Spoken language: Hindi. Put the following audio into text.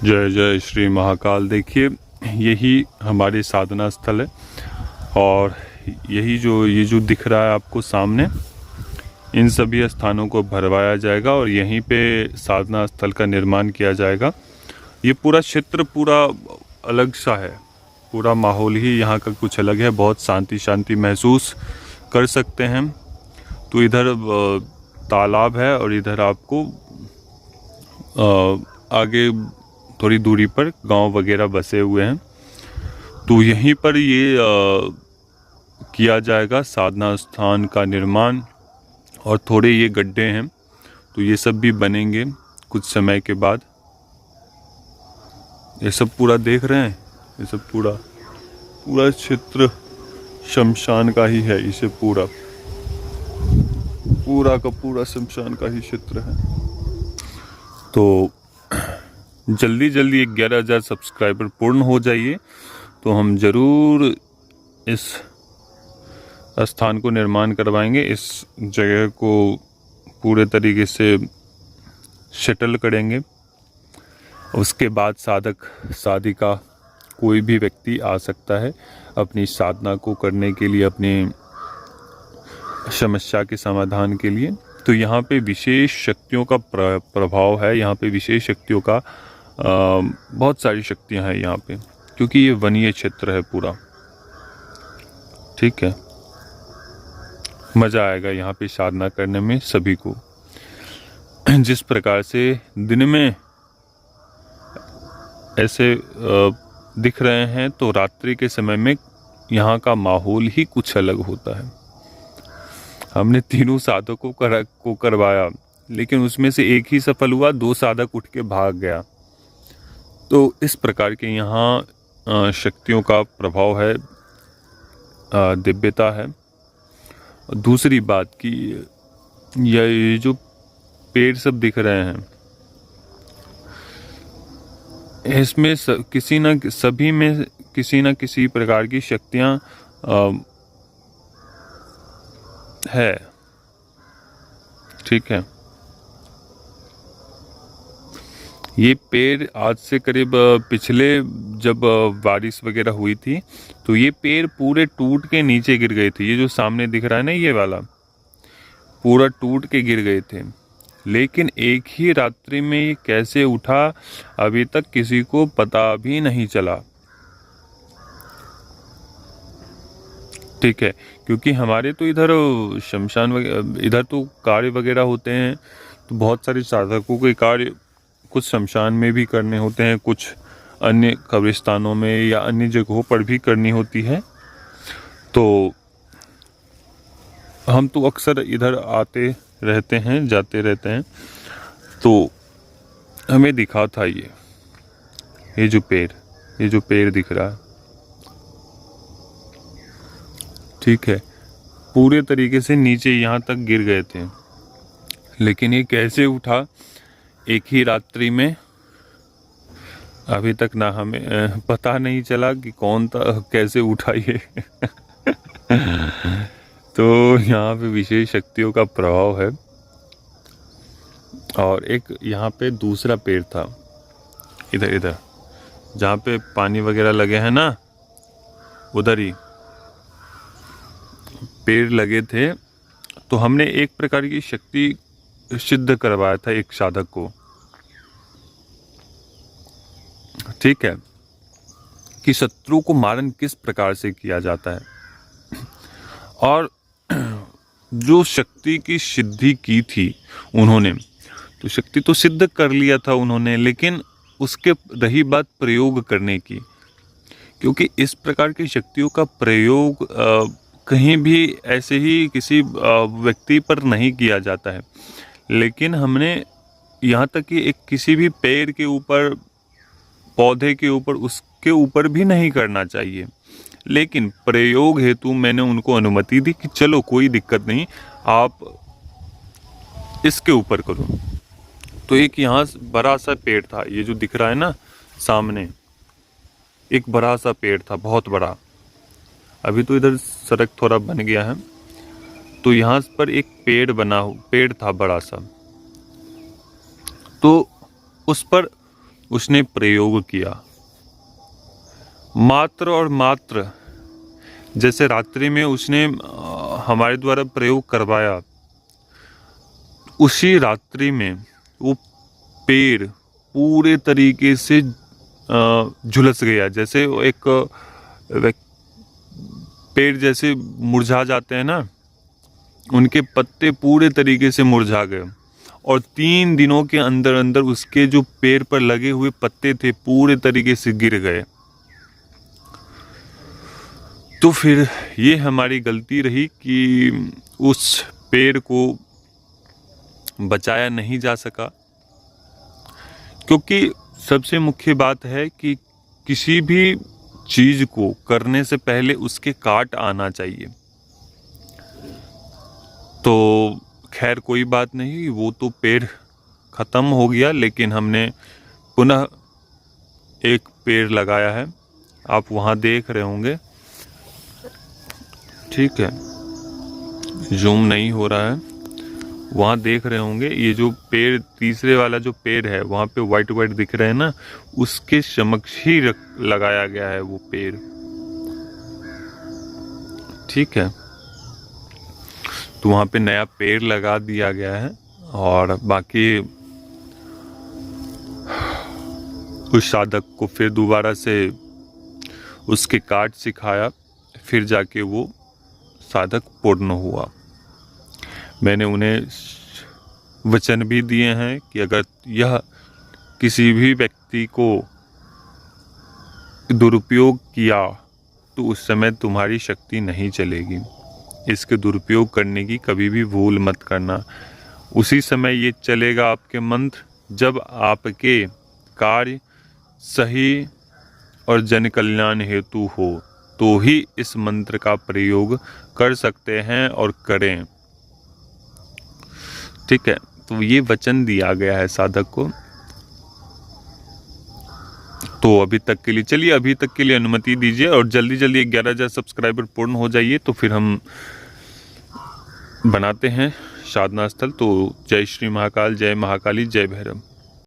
जय जय श्री महाकाल। देखिए, यही हमारी साधना स्थल है और यही ये जो दिख रहा है आपको सामने, इन सभी स्थानों को भरवाया जाएगा और यहीं पे साधना स्थल का निर्माण किया जाएगा। ये पूरा क्षेत्र पूरा अलग सा है, पूरा माहौल ही यहाँ का कुछ अलग है। बहुत शांति शांति महसूस कर सकते हैं। तो इधर तालाब है और इधर आपको आगे थोड़ी दूरी पर गांव वगैरह बसे हुए हैं। तो यहीं पर ये किया जाएगा साधना स्थान का निर्माण। और थोड़े ये गड्ढे हैं तो ये सब भी बनेंगे कुछ समय के बाद। ये सब पूरा देख रहे हैं, ये सब पूरा क्षेत्र शमशान का ही है। इसे पूरा का पूरा शमशान का ही क्षेत्र है। तो जल्दी 11,000 सब्सक्राइबर पूर्ण हो जाइए तो हम ज़रूर इस स्थान को निर्माण करवाएंगे। इस जगह को पूरे तरीके से शटल करेंगे। उसके बाद साधक साधिका कोई भी व्यक्ति आ सकता है अपनी साधना को करने के लिए, अपनी समस्या के समाधान के लिए। तो यहाँ पे विशेष शक्तियों का प्रभाव है। यहाँ पे विशेष शक्तियों का बहुत सारी शक्तियाँ हैं यहाँ पे, क्योंकि ये वनीय क्षेत्र है पूरा। ठीक है, मज़ा आएगा यहाँ पे साधना करने में सभी को। जिस प्रकार से दिन में ऐसे दिख रहे हैं तो रात्रि के समय में यहाँ का माहौल ही कुछ अलग होता है। हमने तीनों साधकों को करवाया, लेकिन उसमें से एक ही सफल हुआ, 2 साधक उठ के भाग गया। तो इस प्रकार के यहाँ शक्तियों का प्रभाव है, दिव्यता है। दूसरी बात कि ये जो पेड़ सब दिख रहे हैं, इसमें सभी में किसी न किसी प्रकार की शक्तियाँ है। ठीक है, ये पेड़ आज से करीब पिछले जब बारिश वगैरह हुई थी तो ये पेड़ पूरे टूट के नीचे गिर गए थे। ये जो सामने दिख रहा है ना, ये वाला पूरा टूट के गिर गए थे। लेकिन एक ही रात्रि में ये कैसे उठा अभी तक किसी को पता भी नहीं चला। ठीक है, क्योंकि हमारे तो इधर शमशान इधर तो कार्य वगैरह होते हैं, तो बहुत सारे साधकों के कार्य कुछ शमशान में भी करने होते हैं, कुछ अन्य कब्रिस्तानों में या अन्य जगहों पर भी करनी होती है। तो हम तो अक्सर इधर आते रहते हैं, जाते रहते हैं। तो हमें दिखा था ये जो पेड़ दिख रहा है, ठीक है, पूरे तरीके से नीचे यहाँ तक गिर गए थे। लेकिन ये कैसे उठा एक ही रात्रि में, अभी तक ना हमें पता नहीं चला कि कौन था, कैसे उठा ये। तो यहाँ पे विशेष शक्तियों का प्रभाव है। और एक यहाँ पे दूसरा पेड़ था, इधर जहाँ पे पानी वगैरह लगे हैं ना, उधर ही पेड़ लगे थे। तो हमने एक प्रकार की शक्ति सिद्ध करवाया था एक साधक को। ठीक है, कि शत्रु को मारन किस प्रकार से किया जाता है। और जो शक्ति की सिद्धि की थी उन्होंने, तो शक्ति तो सिद्ध कर लिया था उन्होंने, लेकिन उसके रही बात प्रयोग करने की। क्योंकि इस प्रकार की शक्तियों का प्रयोग कहीं भी ऐसे ही किसी व्यक्ति पर नहीं किया जाता है। लेकिन हमने यहाँ तक कि एक किसी भी पेड़ के ऊपर, पौधे के ऊपर, उसके ऊपर भी नहीं करना चाहिए। लेकिन प्रयोग हेतु मैंने उनको अनुमति दी कि चलो कोई दिक्कत नहीं, आप इसके ऊपर करो। तो एक यहाँ बड़ा सा पेड़ था, ये जो दिख रहा है ना सामने, एक बड़ा सा पेड़ था, बहुत बड़ा। अभी तो इधर सड़क थोड़ा बन गया है। तो यहाँ पर एक पेड़ था बड़ा सा। तो उस पर उसने प्रयोग किया। मात्र और मात्र जैसे रात्रि में उसने हमारे द्वारा प्रयोग करवाया, उसी रात्रि में वो पेड़ पूरे तरीके से झुलस गया। जैसे एक पेड़ जैसे मुरझा जाते हैं ना, उनके पत्ते पूरे तरीके से मुरझा गए और 3 दिनों के अंदर अंदर उसके जो पेड़ पर लगे हुए पत्ते थे पूरे तरीके से गिर गए। तो फिर ये हमारी गलती रही कि उस पेड़ को बचाया नहीं जा सका, क्योंकि सबसे मुख्य बात है कि किसी भी चीज को करने से पहले उसके काट आना चाहिए। तो खैर कोई बात नहीं, वो तो पेड़ खत्म हो गया, लेकिन हमने पुनः एक पेड़ लगाया है। आप वहाँ देख रहे होंगे, ठीक है, जूम नहीं हो रहा है, वहाँ देख रहे होंगे ये जो पेड़, तीसरे वाला जो पेड़ है वहाँ पे वाइट वाइट दिख रहे हैं ना, उसके समक्ष ही लगाया गया है वो पेड़, ठीक है। तो वहाँ पे नया पेड़ लगा दिया गया है और बाकी उस साधक को फिर दोबारा से उसके काट सिखाया, फिर जाके वो साधक पूर्ण हुआ। मैंने उन्हें वचन भी दिए हैं कि अगर यह किसी भी व्यक्ति को दुरुपयोग किया तो उस समय तुम्हारी शक्ति नहीं चलेगी। इसके दुरुपयोग करने की कभी भी भूल मत करना। उसी समय ये चलेगा आपके मंत्र जब आपके कार्य सही और जन कल्याण हेतु हो, तो ही इस मंत्र का प्रयोग कर सकते हैं और करें, ठीक है। तो ये वचन दिया गया है साधक को। तो अभी तक के लिए चलिए, अभी तक के लिए अनुमति दीजिए और जल्दी जल्दी 11,000 सब्सक्राइबर पूर्ण हो जाइए, तो फिर हम बनाते हैं साधना स्थल। तो जय श्री महाकाल, जय महाकाली, जय भैरव।